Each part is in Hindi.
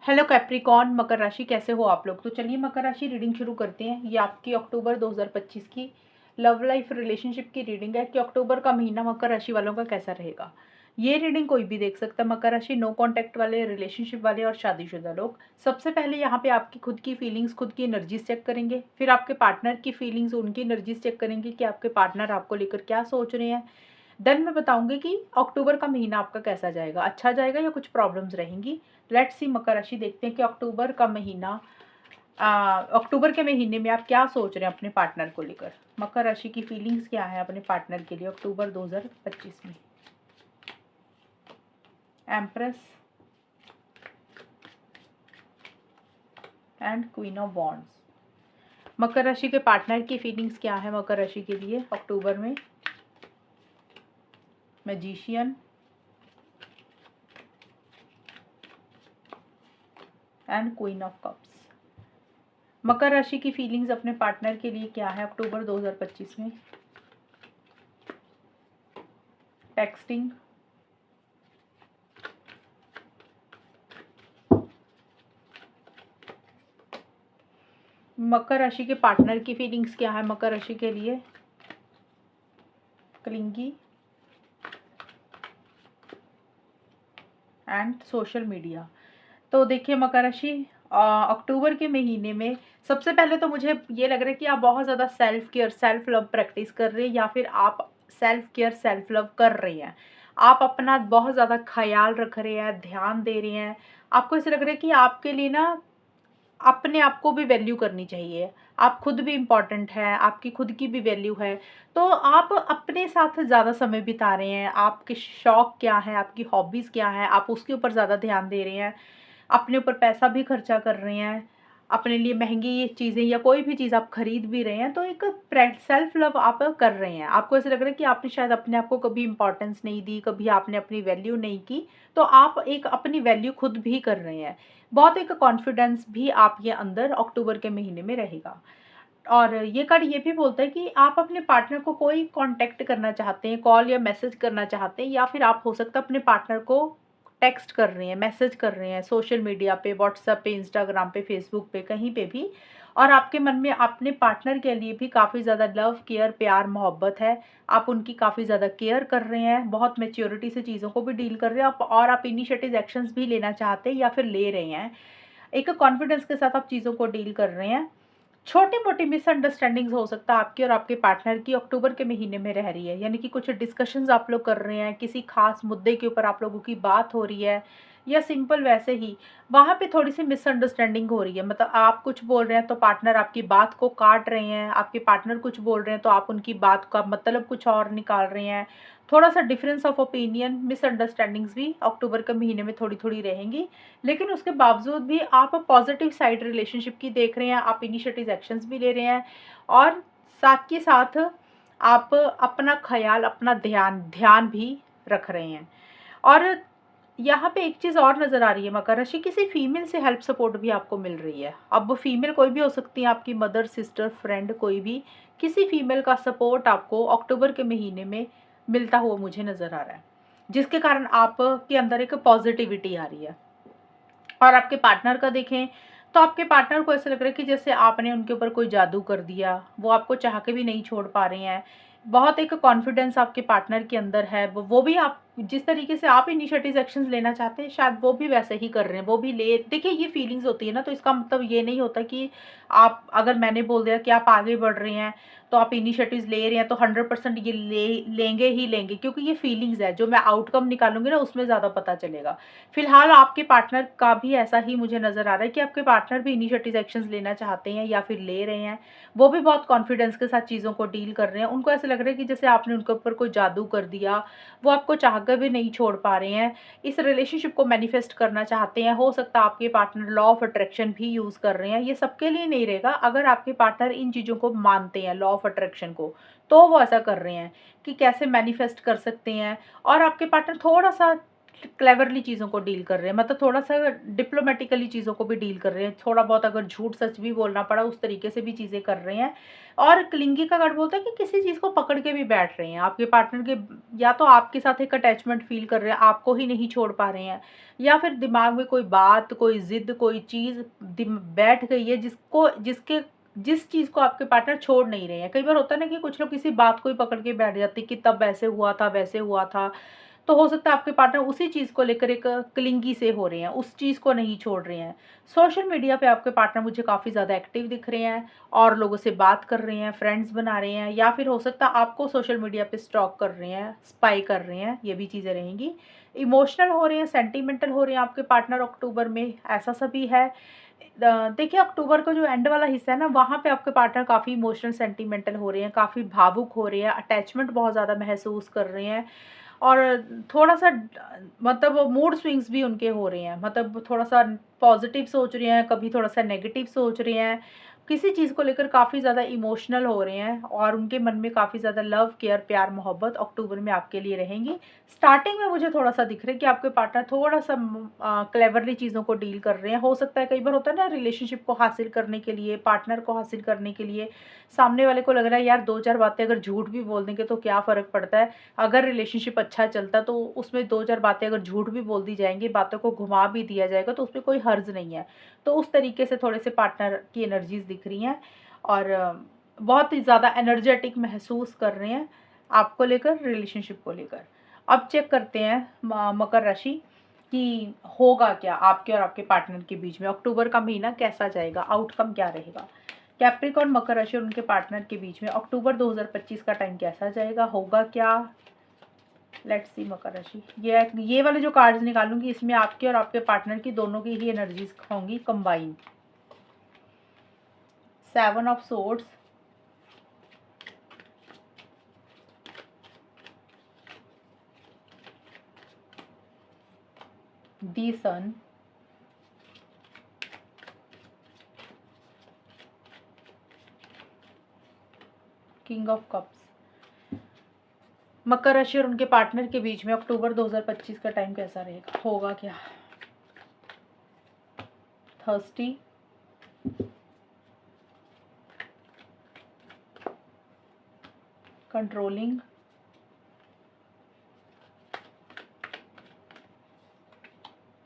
हेलो कैप्रिकॉर्न, मकर राशि कैसे हो आप लोग। तो चलिए मकर राशि रीडिंग शुरू करते हैं। ये आपकी अक्टूबर 2025 की लव लाइफ रिलेशनशिप की रीडिंग है कि अक्टूबर का महीना मकर राशि वालों का कैसा रहेगा। ये रीडिंग कोई भी देख सकता है, मकर राशि, नो कांटेक्ट वाले, रिलेशनशिप वाले और शादीशुदा लोग। सबसे पहले यहाँ पे आपकी खुद की फीलिंग्स, खुद की एनर्जीज चेक करेंगे, फिर आपके पार्टनर की फीलिंग्स, उनकी एनर्जीज चेक करेंगे कि आपके पार्टनर आपको लेकर क्या सोच रहे हैं। देन मैं बताऊंगी कि अक्टूबर का महीना आपका कैसा जाएगा, अच्छा जाएगा या कुछ प्रॉब्लम्स रहेंगी। लेट्स सी मकर राशि, देखते हैं कि अक्टूबर का महीना, अक्टूबर के महीने में आप क्या सोच रहे हैं अपने पार्टनर को लेकर। मकर राशि की फीलिंग्स क्या है अपने पार्टनर के लिए अक्टूबर 2025 में। Empress and queen of wands. मकर राशि के पार्टनर की फीलिंग्स क्या है मकर राशि के लिए अक्टूबर में। Magician and queen of cups. मकर राशि की फीलिंग्स अपने पार्टनर के लिए क्या है अक्टूबर 2025 में। टेक्सटिंग, मकर राशि के पार्टनर की फीलिंग्स क्या है मकर राशि के लिए। Clingy and social media. तो देखिए मकर राशि, अक्टूबर के महीने में सबसे पहले तो मुझे ये लग रहा है कि आप बहुत ज़्यादा self care, self love practice कर रहे हैं, या फिर आप सेल्फ केयर, सेल्फ लव कर रहे हैं। आप अपना बहुत ज़्यादा ख्याल रख रहे हैं, ध्यान दे रहे हैं। आपको ऐसा लग रहा है कि आपके लिए ना अपने आप को भी वैल्यू करनी चाहिए। आप खुद भी इम्पॉर्टेंट हैं, आपकी खुद की भी वैल्यू है। तो आप अपने साथ ज़्यादा समय बिता रहे हैं। आपके शौक क्या है, आपकी हॉबीज़ क्या है, आप उसके ऊपर ज़्यादा ध्यान दे रहे हैं। अपने ऊपर पैसा भी खर्चा कर रहे हैं। अपने लिए महंगी चीज़ें या कोई भी चीज़ आप खरीद भी रहे हैं, तो एक सेल्फ लव आप कर रहे हैं। आपको ऐसा लग रहा है कि आपने शायद अपने आप को कभी इंपॉर्टेंस नहीं दी, कभी आपने अपनी वैल्यू नहीं की। तो आप एक अपनी वैल्यू खुद भी कर रहे हैं। बहुत एक कॉन्फिडेंस भी आप ये अंदर अक्टूबर के महीने में रहेगा। और ये कार्ड ये भी बोलता है कि आप अपने पार्टनर को कोई कांटेक्ट करना चाहते हैं, कॉल या मैसेज करना चाहते हैं, या फिर आप हो सकता है अपने पार्टनर को टेक्स्ट कर रहे हैं, मैसेज कर रहे हैं सोशल मीडिया पे, व्हाट्सएप पे, इंस्टाग्राम पे, फेसबुक पे, कहीं पे भी। और आपके मन में अपने पार्टनर के लिए भी काफ़ी ज़्यादा लव, केयर, प्यार, मोहब्बत है। आप उनकी काफ़ी ज़्यादा केयर कर रहे हैं, बहुत मैच्योरिटी से चीज़ों को भी डील कर रहे हैं आप, और आप इनिशिएटिव एक्शंस भी लेना चाहते हैं या फिर ले रहे हैं। एक कॉन्फिडेंस के साथ आप चीज़ों को डील कर रहे हैं। छोटी-मोटी मिसअंडरस्टैंडिंग्स हो सकता है आपकी और आपके पार्टनर की अक्टूबर के महीने में रह रही है। यानी कि कुछ डिस्कशंस आप लोग कर रहे हैं, किसी खास मुद्दे के ऊपर आप लोगों की बात हो रही है, या सिंपल वैसे ही वहाँ पे थोड़ी-सी मिसअंडरस्टैंडिंग हो रही है। मतलब आप कुछ बोल रहे हैं तो पार्टनर आपकी बात को काट रहे हैं, आपके पार्टनर कुछ बोल रहे हैं तो आप उनकी बात का मतलब कुछ और निकाल रहे हैं। थोड़ा-सा डिफरेंस ऑफ ओपिनियन, मिसअंडरस्टैंडिंग्स भी अक्टूबर के महीने में थोड़ी-थोड़ी रहेंगी। लेकिन उसके बावजूद भी आप पॉजिटिव साइड रिलेशनशिप की देख रहे हैं, आप इनिशिएटिव एक्शंस भी ले रहे हैं, और साथ के साथ आप अपना ख्याल, अपना ध्यान ध्यान भी रख रहे हैं। और यहाँ पे एक चीज़ और नज़र आ रही है मकर राशि, किसी फीमेल से हेल्प सपोर्ट भी आपको मिल रही है। अब वो फीमेल कोई भी हो सकती है, आपकी मदर, सिस्टर, फ्रेंड, कोई भी, किसी फीमेल का सपोर्ट आपको अक्टूबर के महीने में मिलता हुआ मुझे नज़र आ रहा है, जिसके कारण आपके अंदर एक पॉजिटिविटी आ रही है। और आपके पार्टनर का देखें तो आपके पार्टनर को ऐसा लग रहा है कि जैसे आपने उनके ऊपर कोई जादू कर दिया, वो आपको चाह के भी नहीं छोड़ पा रहे हैं। बहुत एक कॉन्फिडेंस आपके पार्टनर के अंदर है, वो भी आप जिस तरीके से आप इनिशिएटिव एक्शंस लेना चाहते हैं, शायद वो भी वैसे ही कर रहे हैं, वो भी ले। देखिए ये फीलिंग्स होती है ना, तो इसका मतलब ये नहीं होता कि आप, अगर मैंने बोल दिया कि आप आगे बढ़ रहे हैं तो आप इनिशिएटिव्स ले रहे हैं तो 100% ये लेंगे ही लेंगे, क्योंकि ये फीलिंग्स है। जो मैं आउटकम निकालूंगी ना उसमें ज़्यादा पता चलेगा। फिलहाल आपके पार्टनर का भी ऐसा ही मुझे नज़र आ रहा है कि आपके पार्टनर भी इनिशिएटिव एक्शंस लेना चाहते हैं या फिर ले रहे हैं। वो भी बहुत कॉन्फिडेंस के साथ चीज़ों को डील कर रहे हैं। उनको ऐसा लग रहा है कि जैसे आपने उनके ऊपर कोई जादू कर दिया, वो आपको चाहकर भी नहीं छोड़ पा रहे हैं। इस रिलेशनशिप को मैनिफेस्ट करना चाहते हैं। हो सकता है आपके पार्टनर लॉ ऑफ अट्रैक्शन भी यूज़ कर रहे हैं। ये सबके लिए नहीं रहेगा। अगर आपके पार्टनर इन चीज़ों को मानते हैं, लॉ ऑफ अट्रैक्शन को, तो वो ऐसा कर रहे हैं कि कैसे मैनिफेस्ट कर सकते हैं। और आपके पार्टनर थोड़ा सा क्लेवरली चीज़ों को डील कर रहे हैं, मतलब थोड़ा-सा डिप्लोमैटिकली चीज़ों को भी डील कर रहे हैं। थोड़ा बहुत अगर झूठ सच भी बोलना पड़ा उस तरीके से भी चीज़ें कर रहे हैं। और क्लिंगी का कार्ड बोलता है कि किसी चीज़ को पकड़ के भी बैठ रहे हैं। आपके पार्टनर के या तो आपके साथ एक अटैचमेंट फ़ील कर रहे हैं, आपको ही नहीं छोड़ पा रहे हैं, या फिर दिमाग में कोई बात, कोई ज़िद, कोई चीज़ बैठ गई है जिस चीज़ को आपके पार्टनर छोड़ नहीं रहे हैं। कई बार होता है ना कि कुछ लोग किसी बात को ही पकड़ के बैठ जाते हैं कि तब ऐसे हुआ था, वैसे हुआ था। तो हो सकता है आपके पार्टनर उसी चीज़ को लेकर एक क्लिंगी से हो रहे हैं, उस चीज़ को नहीं छोड़ रहे हैं। सोशल मीडिया पे आपके पार्टनर मुझे काफ़ी ज़्यादा एक्टिव दिख रहे हैं और लोगों से बात कर रहे हैं, फ्रेंड्स बना रहे हैं, या फिर हो सकता है आपको सोशल मीडिया पे स्टॉक कर रहे हैं, स्पाई कर रहे हैं, ये भी चीज़ें रहेंगी। इमोशनल हो रहे हैं, सेंटिमेंटल हो रहे हैं आपके पार्टनर अक्टूबर में, ऐसा सभी है। देखिए अक्टूबर का जो एंड वाला हिस्सा है ना, वहाँ पे आपके पार्टनर काफ़ी इमोशनल सेंटिमेंटल हो रहे हैं, काफ़ी भावुक हो रहे हैं, अटैचमेंट बहुत ज़्यादा महसूस कर रहे हैं। और थोड़ा-सा मतलब मूड स्विंग्स भी उनके हो रहे हैं, मतलब थोड़ा-सा पॉज़िटिव सोच रहे हैं, कभी थोड़ा-सा नेगेटिव सोच रहे हैं। किसी चीज़ को लेकर काफ़ी ज़्यादा इमोशनल हो रहे हैं और उनके मन में काफ़ी ज़्यादा लव, केयर, प्यार, मोहब्बत अक्टूबर में आपके लिए रहेंगी। स्टार्टिंग में मुझे थोड़ा-सा दिख रहा है कि आपके पार्टनर थोड़ा-सा क्लेवरली चीज़ों को डील कर रहे हैं। हो सकता है कई बार होता है ना, रिलेशनशिप को हासिल करने के लिए, पार्टनर को हासिल करने के लिए, सामने वाले को लग रहा है यार 2-4 बातें अगर झूठ भी बोल देंगे तो क्या फ़र्क पड़ता है। अगर रिलेशनशिप अच्छा चलता तो उसमें 2-4 बातें अगर झूठ भी बोल दी जाएँगी, बातों को घुमा भी दिया जाएगा तो उसमें कोई हर्ज नहीं है। तो उस तरीके से थोड़े से पार्टनर की एनर्जीज़ दिख रही हैं और बहुत ही ज़्यादा एनर्जेटिक महसूस कर रहे हैं आपको लेकर, रिलेशनशिप को लेकर। अब चेक करते हैं मकर राशि कि होगा क्या आपके और आपके पार्टनर के बीच में, अक्टूबर का महीना कैसा जाएगा, आउटकम क्या रहेगा। कैप्रिकॉर्न, मकर राशि और उनके पार्टनर के बीच में अक्टूबर 2025 का टाइम कैसा जाएगा, होगा क्या। लेट्स सी मकर राशि, ये वाले जो कार्ड्स निकालूंगी इसमें आपके और आपके पार्टनर की दोनों की ही एनर्जीज होंगी combine. 7 of swords, the sun, king of cups. मकर राशि और उनके पार्टनर के बीच में अक्टूबर 2025 का टाइम कैसा रहेगा, होगा क्या। Thirsty, controlling,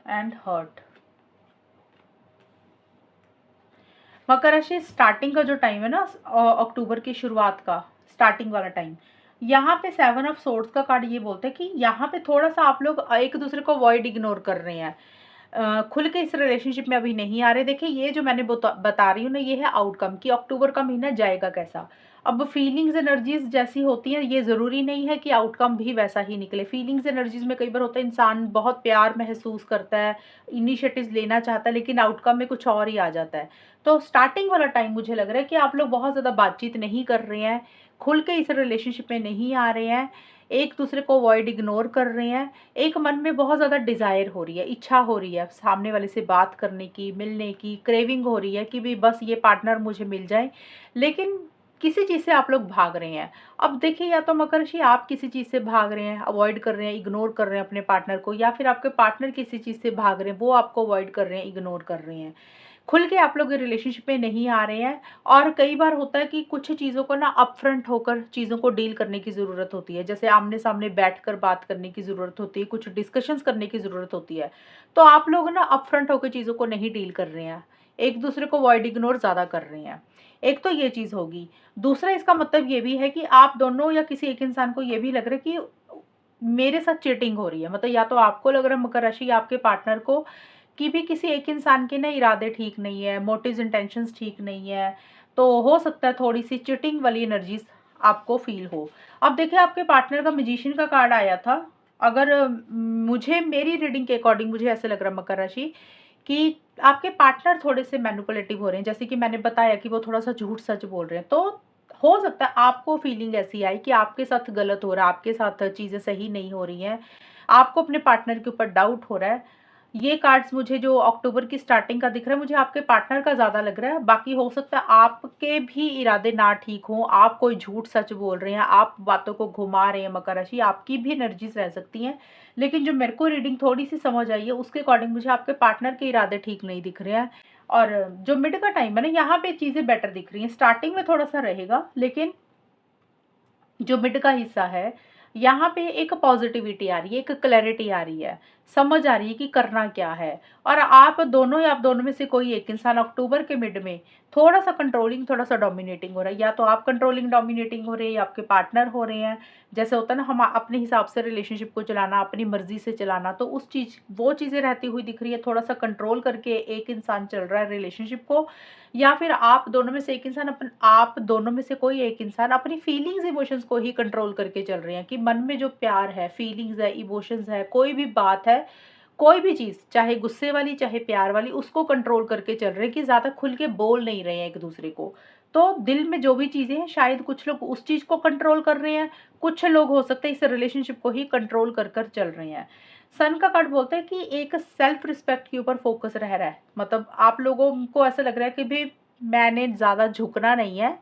and hurt. मकर राशि स्टार्टिंग का जो टाइम है ना, अक्टूबर की शुरुआत का स्टार्टिंग वाला टाइम, यहाँ पे 7 ऑफ सोर्ड्स का कार्ड ये बोलता है कि यहाँ पे थोड़ा सा आप लोग एक दूसरे को अवॉइड इग्नोर कर रहे हैं, खुल के इस रिलेशनशिप में अभी नहीं आ रहे। देखिए ये जो मैंने बता रही हूँ ना, ये है आउटकम कि अक्टूबर का महीना जाएगा कैसा। अब फीलिंग्स एनर्जीज जैसी होती हैं, ये ज़रूरी नहीं है कि आउटकम भी वैसा ही निकले। फीलिंग्स एनर्जीज में कई बार होता है इंसान बहुत प्यार महसूस करता है, इनिशिएटिव्स लेना चाहता है, लेकिन आउटकम में कुछ और ही आ जाता है। तो स्टार्टिंग वाला टाइम मुझे लग रहा है कि आप लोग बहुत ज़्यादा बातचीत नहीं कर रहे हैं, खुल के इस रिलेशनशिप में नहीं आ रहे हैं, एक दूसरे को अवॉइड इग्नोर कर रहे हैं। एक मन में बहुत ज़्यादा डिज़ायर हो रही है, इच्छा हो रही है सामने वाले से बात करने की, मिलने की, क्रेविंग हो रही है कि भी बस ये पार्टनर मुझे मिल जाए, लेकिन किसी चीज़ से आप लोग भाग रहे हैं। अब देखिए या तो मकर राशि आप किसी चीज़ से भाग रहे हैं, अवॉइड कर रहे हैं, इग्नोर कर रहे हैं अपने पार्टनर को, या फिर आपके पार्टनर किसी चीज़ से भाग रहे हैं, वो आपको अवॉइड कर रहे हैं, इग्नोर कर रहे हैं। खुल के आप लोग रिलेशनशिप में नहीं आ रहे हैं। और कई बार होता है कि कुछ चीज़ों को ना अपफ्रंट होकर चीज़ों को डील करने की ज़रूरत होती है, जैसे आमने-सामने बैठकर बात करने की ज़रूरत होती है, कुछ डिस्कशंस करने की ज़रूरत होती है। तो आप लोग ना अपफ्रंट होकर चीज़ों को नहीं डील कर रहे हैं, एक-दूसरे को अवॉइड इग्नोर ज़्यादा कर रहे हैं। एक तो ये चीज़ होगी। दूसरा इसका मतलब ये भी है कि आप दोनों या किसी एक इंसान को ये भी लग रहा है कि मेरे साथ चीटिंग हो रही है। मतलब या तो आपको लग रहा है मकर राशि या आपके पार्टनर को कि भी किसी एक इंसान के ना इरादे ठीक नहीं है, मोटिव्स इंटेंशंस ठीक नहीं है, तो हो सकता है थोड़ी-सी चीटिंग वाली एनर्जीज़ आपको फ़ील हो। अब देखिए आपके पार्टनर का मैजिशियन का कार्ड आया था। अगर मुझे मेरी रीडिंग के अकॉर्डिंग मुझे ऐसा लग रहा है मकर राशि कि आपके पार्टनर थोड़े-से मैनिपुलेटिव हो रहे हैं। जैसे कि मैंने बताया कि वो थोड़ा-सा झूठ-सच बोल रहे हैं। तो हो सकता है आपको फीलिंग ऐसी आई कि आपके साथ गलत हो रहा है, आपके साथ चीज़ें सही नहीं हो रही हैं, आपको अपने पार्टनर के ऊपर डाउट हो रहा है। ये कार्ड्स मुझे जो अक्टूबर की स्टार्टिंग का दिख रहा है, मुझे आपके पार्टनर का ज़्यादा लग रहा है। बाकी हो सकता है आपके भी इरादे ना ठीक हों, आप कोई झूठ सच बोल रहे हैं, आप बातों को घुमा रहे हैं मकर राशि, आपकी भी एनर्जीज रह सकती हैं। लेकिन जो मेरे को रीडिंग थोड़ी सी समझ आई है उसके अकॉर्डिंग मुझे आपके पार्टनर के इरादे ठीक नहीं दिख रहे हैं। और जो मिड का टाइम है ना, यहाँ पे चीज़ें बेटर दिख रही हैं। स्टार्टिंग में थोड़ा सा रहेगा, लेकिन जो मिड का हिस्सा है, यहाँ पे एक पॉजिटिविटी आ रही है, एक क्लैरिटी आ रही है, समझ आ रही है कि करना क्या है। और आप दोनों या आप दोनों में से कोई एक इंसान अक्टूबर के मिड में थोड़ा सा कंट्रोलिंग, थोड़ा सा डोमिनेटिंग हो रहा है। या तो आप कंट्रोलिंग डोमिनेटिंग हो रहे हैं या आपके पार्टनर हो रहे हैं। जैसे होता है ना, हम अपने हिसाब से रिलेशनशिप को चलाना, अपनी मर्जी से चलाना, तो उस चीज़ वो चीज़ें रहती हुई दिख रही है। थोड़ा सा कंट्रोल करके एक इंसान चल रहा है रिलेशनशिप को, या फिर आप दोनों में से एक इंसान आप दोनों में से कोई एक इंसान अपनी फीलिंग्स इमोशंस को ही कंट्रोल करके चल रहे हैं। कि मन में जो प्यार है, फीलिंग्स है, इमोशंस है, कोई भी बात है, कोई भी चीज़, चाहे गुस्से वाली चाहे प्यार वाली, उसको कंट्रोल करके चल रहे हैं। कि ज़्यादा खुल के बोल नहीं रहे हैं एक दूसरे को। तो दिल में जो भी चीज़ें हैं, शायद कुछ लोग उस चीज़ को कंट्रोल कर रहे हैं, कुछ लोग हो सकते हैं इस रिलेशनशिप को ही कंट्रोल कर कर चल रहे हैं। सन का कार्ड बोलता है कि एक सेल्फ रिस्पेक्ट के ऊपर फोकस रह रहा है। मतलब आप लोगों को ऐसा लग रहा है कि भी मैंने ज़्यादा झुकना नहीं है,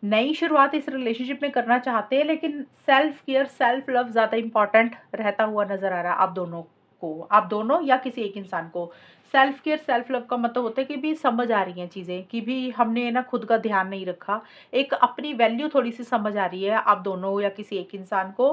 नई शुरुआत इस रिलेशनशिप में करना चाहते हैं, लेकिन सेल्फ केयर, सेल्फ लव ज़्यादा इंपॉर्टेंट रहता हुआ नज़र आ रहा है आप दोनों को, आप दोनों या किसी एक इंसान को। सेल्फ केयर, सेल्फ लव का मतलब होता है कि भी समझ आ रही हैं चीज़ें, कि भी हमने ना खुद का ध्यान नहीं रखा, एक अपनी वैल्यू थोड़ी सी समझ आ रही है आप दोनों या किसी एक इंसान को।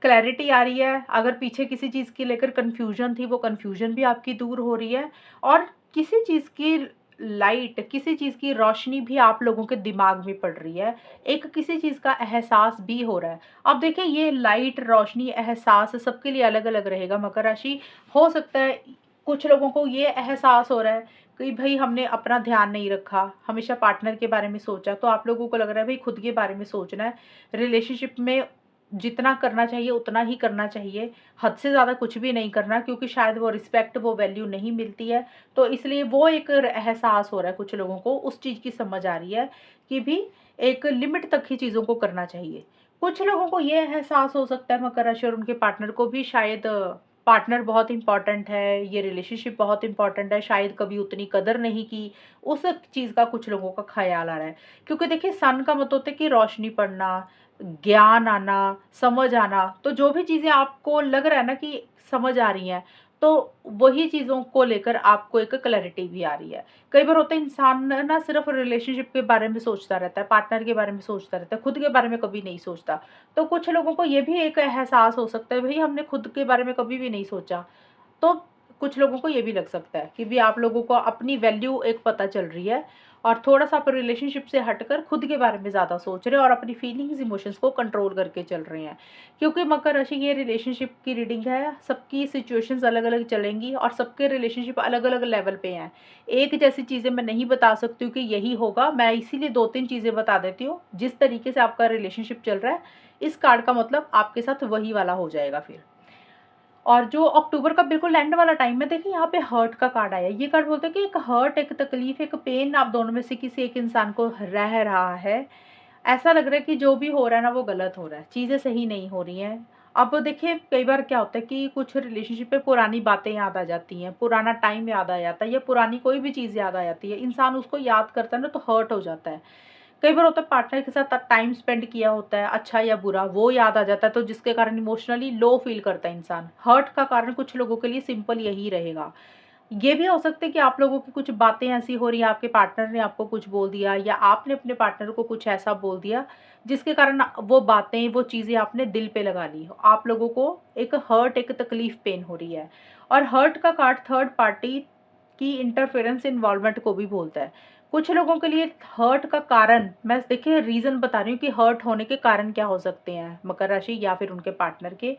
क्लैरिटी आ रही है, अगर पीछे किसी चीज़ की लेकर कन्फ्यूजन थी, वो कन्फ्यूजन भी आपकी दूर हो रही है। और किसी चीज़ की लाइट, किसी चीज़ की रोशनी भी आप लोगों के दिमाग में पड़ रही है, एक किसी चीज़ का एहसास भी हो रहा है। अब देखिए, ये लाइट, रोशनी, एहसास सबके लिए अलग अलग रहेगा मकर राशि। हो सकता है कुछ लोगों को ये एहसास हो रहा है कि भाई हमने अपना ध्यान नहीं रखा, हमेशा पार्टनर के बारे में सोचा, तो आप लोगों को लग रहा है भाई खुद के बारे में सोचना है। रिलेशनशिप में जितना करना चाहिए उतना ही करना चाहिए, हद से ज़्यादा कुछ भी नहीं करना, क्योंकि शायद वो रिस्पेक्ट, वो वैल्यू नहीं मिलती है। तो इसलिए वो एक एहसास हो रहा है कुछ लोगों को, उस चीज़ की समझ आ रही है कि भी एक लिमिट तक ही चीज़ों को करना चाहिए। कुछ लोगों को ये एहसास हो सकता है मकर राशि और उनके पार्टनर को भी, शायद पार्टनर बहुत इंपॉर्टेंट है, ये रिलेशनशिप बहुत इंपॉर्टेंट है, शायद कभी उतनी कदर नहीं की, उस चीज़ का कुछ लोगों का ख्याल आ रहा है। क्योंकि देखिए, सन का मतलब होता है कि रोशनी पड़ना, ज्ञान आना, समझ आना। तो जो भी चीज़ें आपको लग रहा है ना कि समझ आ रही हैं, तो वही चीज़ों को लेकर आपको एक क्लैरिटी भी आ रही है। कई बार होता है इंसान ना सिर्फ रिलेशनशिप के बारे में सोचता रहता है, पार्टनर के बारे में सोचता रहता है, खुद के बारे में कभी नहीं सोचता। तो कुछ लोगों को ये भी एक एहसास हो सकता है, भई हमने खुद के बारे में कभी भी नहीं सोचा। तो कुछ लोगों को ये भी लग सकता है कि भी आप लोगों को अपनी वैल्यू एक पता चल रही है, और थोड़ा-सा आप रिलेशनशिप से हटकर खुद के बारे में ज़्यादा सोच रहे हैं और अपनी फीलिंग्स, इमोशंस को कंट्रोल करके चल रहे हैं। क्योंकि मकर राशि, ये रिलेशनशिप की रीडिंग है, सबकी सिचुएशंस अलग-अलग चलेंगी और सबके रिलेशनशिप अलग-अलग लेवल पे हैं। एक जैसी चीज़ें मैं नहीं बता सकती हूँ कि यही होगा, मैं इसीलिए 2-3 चीज़ें बता देती हूँ। जिस तरीके से आपका रिलेशनशिप चल रहा है, इस कार्ड का मतलब आपके साथ वही वाला हो जाएगा फिर। और जो अक्टूबर का बिल्कुल एंड वाला टाइम है, देखिए यहाँ पे हर्ट का कार्ड आया है। ये कार्ड बोलता है कि एक हर्ट, एक तकलीफ, एक पेन आप दोनों में से किसी एक इंसान को रह रहा है। ऐसा लग रहा है कि जो भी हो रहा है ना, वो गलत हो रहा है, चीज़ें सही नहीं हो रही हैं। अब देखिए, कई बार क्या होता है कि कुछ रिलेशनशिप में पुरानी बातें याद आ जाती हैं, पुराना टाइम याद आ जाता है, या पुरानी कोई भी चीज़ याद आ जाती है, इंसान उसको याद करता है ना, तो हर्ट हो जाता है। कई बार होता है पार्टनर के साथ टाइम स्पेंड किया होता है, अच्छा या बुरा, वो याद आ जाता है, तो जिसके कारण इमोशनली लो फील करता है इंसान। हर्ट का कारण कुछ लोगों के लिए सिंपल यही रहेगा। ये भी हो सकता है कि आप लोगों की कुछ बातें ऐसी हो रही हैं, आपके पार्टनर ने आपको कुछ बोल दिया या आपने अपने पार्टनर को कुछ ऐसा बोल दिया, जिसके कारण वो बातें, वो चीज़ें आपने दिल पे लगा ली। आप लोगों को एक हर्ट, एक तकलीफ, पेन हो रही है। और हर्ट का कार्ड थर्ड पार्टी की इंटरफेरेंस, इन्वॉल्वमेंट को भी बोलता है। कुछ लोगों के लिए हर्ट का कारण, मैं देखिए रीज़न बता रही हूँ कि हर्ट होने के कारण क्या हो सकते हैं मकर राशि या फिर उनके पार्टनर के।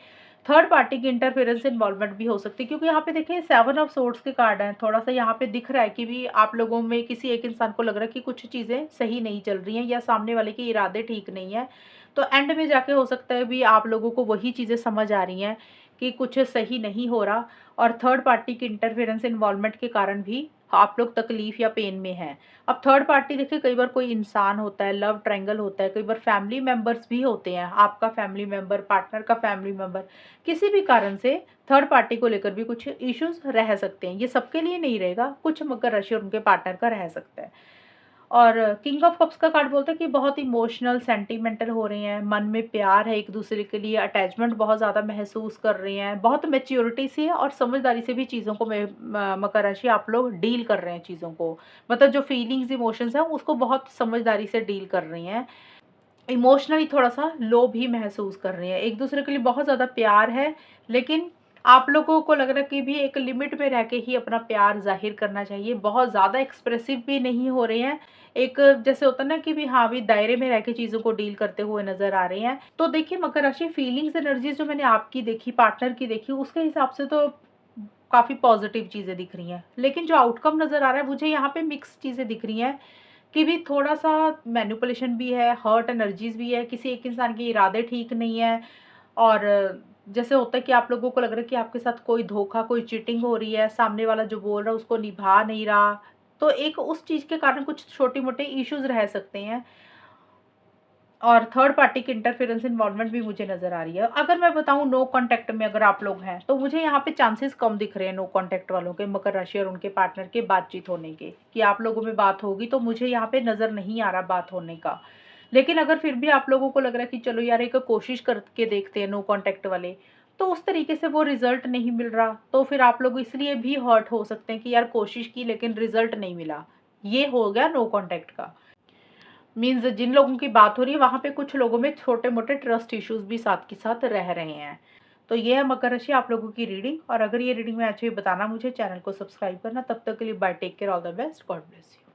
थर्ड पार्टी की इंटरफेरेंस, इन्वॉल्वमेंट भी हो सकती है, क्योंकि यहाँ पे देखिए 7 ऑफ सोर्ड्स के कार्ड हैं। थोड़ा-सा यहाँ पे दिख रहा है कि भी आप लोगों में किसी एक इंसान को लग रहा है कि कुछ चीज़ें सही नहीं चल रही हैं, या सामने वाले के इरादे ठीक नहीं हैं। तो एंड में जाके हो सकता है भी आप लोगों को वही चीज़ें समझ आ रही हैं कि कुछ सही नहीं हो रहा, और थर्ड पार्टी की इंटरफेरेंस, इन्वॉल्वमेंट के कारण भी आप लोग तकलीफ या पेन में हैं। अब थर्ड पार्टी देखिए, कई बार कोई इंसान होता है, लव ट्रायंगल होता है, कई बार फैमिली मेंबर्स भी होते हैं, आपका फैमिली मेंबर, पार्टनर का फैमिली मेंबर, किसी भी कारण से थर्ड पार्टी को लेकर भी कुछ इश्यूज रह सकते हैं। ये सबके लिए नहीं रहेगा, कुछ मकर राशि और उनके पार्टनर का रह सकता है। और किंग ऑफ कप्स का कार्ड बोलता है कि बहुत इमोशनल, सेंटिमेंटल हो रहे हैं, मन में प्यार है एक दूसरे के लिए, अटैचमेंट बहुत ज़्यादा महसूस कर रहे हैं, बहुत मैच्योरिटी से और समझदारी से भी चीज़ों को मकर राशि आप लोग डील कर रहे हैं चीज़ों को। मतलब जो फीलिंग्स, इमोशंस हैं उसको बहुत समझदारी से डील कर रही हैं। इमोशनली थोड़ा-सा लो भी महसूस कर रहे हैं। एक-दूसरे के लिए बहुत ज़्यादा प्यार है, लेकिन आप लोगों को लग रहा है कि भी एक लिमिट में रह के ही अपना प्यार ज़ाहिर करना चाहिए। बहुत ज़्यादा एक्सप्रेसिव भी नहीं हो रहे हैं। एक जैसे होता है ना कि भी हाँ, भी दायरे में रह के चीज़ों को डील करते हुए नज़र आ रहे हैं। तो देखिए मकर राशि, फीलिंग्स, एनर्जीज़ जो मैंने आपकी देखी, पार्टनर की देखी, उसके हिसाब से तो काफ़ी पॉज़िटिव चीज़ें दिख रही हैं। लेकिन जो आउटकम नज़र आ रहा है मुझे यहाँ पे मिक्स चीज़ें दिख रही हैं। कि भी थोड़ा-सा मैनिपुलेशन भी है, हर्ट एनर्जीज़ भी है, किसी एक इंसान के इरादे ठीक नहीं है। और जैसे होता है कि आप लोगों को लग रहा है कि आपके साथ कोई धोखा, कोई चीटिंग हो रही है, सामने वाला जो बोल रहा है उसको निभा नहीं रहा। तो एक उस चीज़ के कारण कुछ छोटे-मोटे इश्यूज़ रह सकते हैं। और थर्ड पार्टी की इंटरफेरेंस, इन्वॉल्वमेंट भी मुझे नज़र आ रही है। अगर मैं बताऊँ नो कॉन्टैक्ट में अगर आप लोग हैं, तो मुझे यहाँ पे चांसेस कम दिख रहे हैं नो कॉन्टैक्ट वालों के, मकर राशि और उनके पार्टनर के बातचीत होने के, कि आप लोगों में बात होगी, तो मुझे यहाँ पे नज़र नहीं आ रहा बात होने का। लेकिन अगर फिर भी आप लोगों को लग रहा है कि चलो यार एक कोशिश करके देखते हैं नो कॉन्टैक्ट वाले, तो उस तरीके से वो रिज़ल्ट नहीं मिल रहा, तो फिर आप लोग इसलिए भी हर्ट हो सकते हैं कि यार कोशिश की लेकिन रिज़ल्ट नहीं मिला। ये हो गया नो कॉन्टैक्ट का। मीन्स जिन लोगों की बात हो रही है वहाँ पे कुछ लोगों में छोटे-मोटे ट्रस्ट इश्यूज़ भी साथ के साथ रह रहे हैं। तो ये है मकर राशि आप लोगों की रीडिंग, और अगर ये रीडिंग में अच्छी हुई बताना मुझे, चैनल को सब्सक्राइब करना। तब तक के लिए bye, take care, all the best, God bless you.